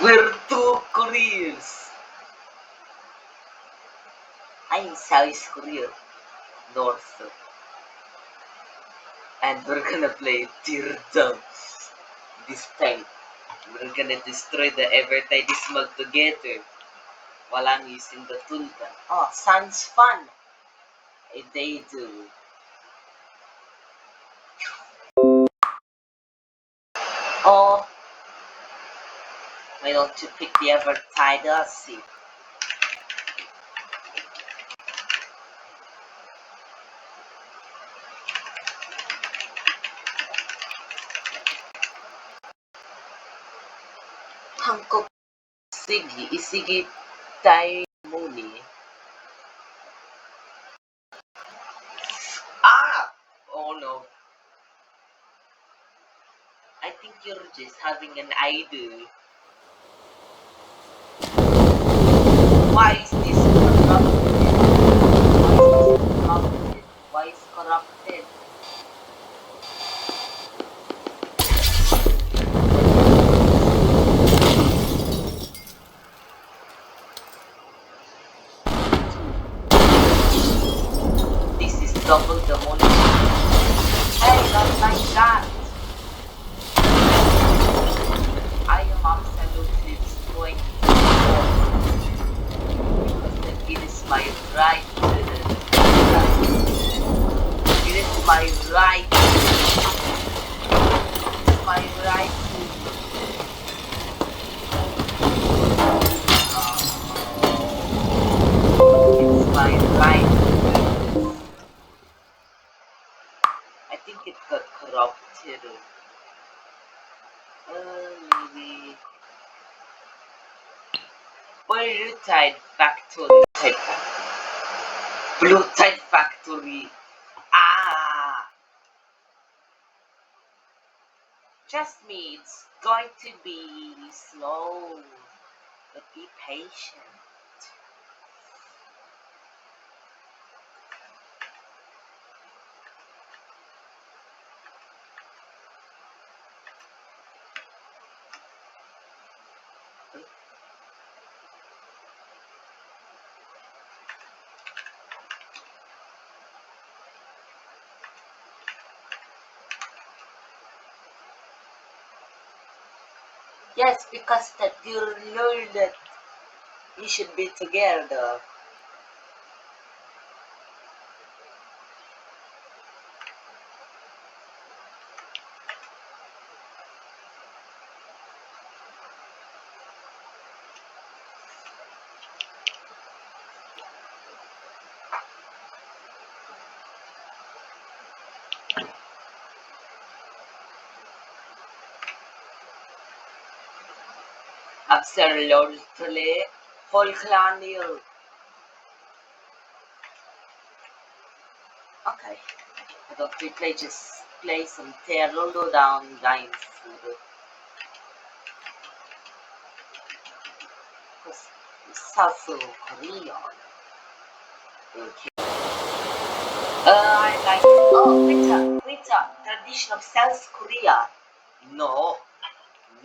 We're two Koreans. I'm South Korea, North, and we're gonna play Teardown. This time, we're gonna destroy the Evertidismal together while I'm using the toolgun. Oh, sounds fun. They do. Oh, why don't you pick the Evertide seat? Hankook Isigi Taimuni. Ah! Oh no. I think you're just having an idea. Why is this corrupted? Why is corrupted? This is double demolition. Hey, not like that. I am absolutely destroying this because it is my right. It is my right. It's my right. It's my right. I think it got corrupted. Maybe. Blue Tide Factory. Blue Tide Factory. Ah! Trust me, it's going to be slow. But be patient. Yes, because that you learn that you should be together. Absolutely. Folklaniel. Okay. I thought we just play some Teardown lines. Because South Korea. Okay. I like. Oh, winter. Tradition of South Korea. No.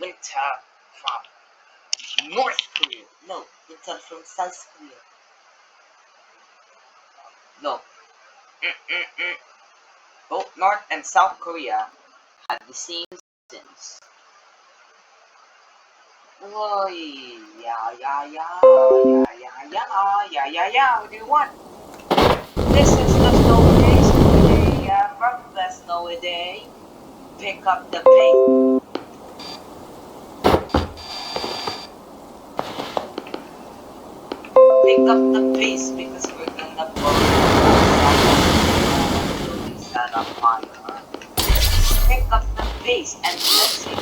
Winter from North Korea. No. Winter from South Korea. No. Both North and South Korea have the same seasons. Oh, yeah. What do you want? This is the snowy day, yeah, from the snowy day. Pick up the pace. Pick up the pace because we're gonna burn set up fire. Pick up the pace and let's see.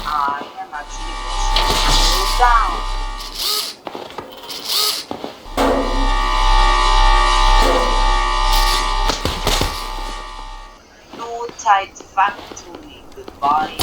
I am actually going to slow down. No tight factory, goodbye.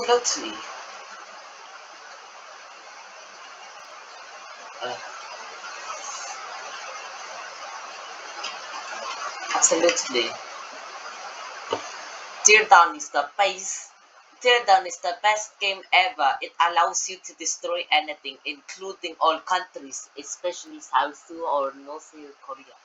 Absolutely. Uh, Absolutely. Teardown is the base. Teardown is the best game ever. It allows you to destroy anything, including all countries, especially South or North Korea.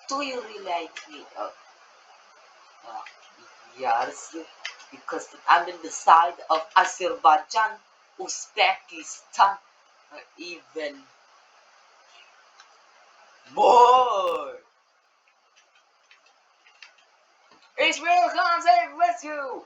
Do you really like me? Uh, yes, because I'm in the side of Azerbaijan, Uzbekistan, or even more. Israel comes in with you.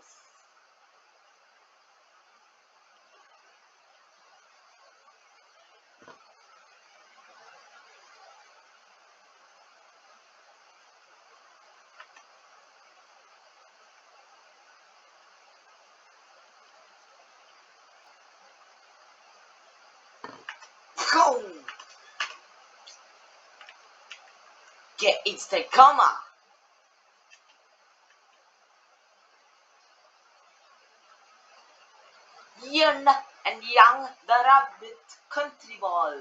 Go! Get instant coma. Yin and Yang, the rabbit country ball.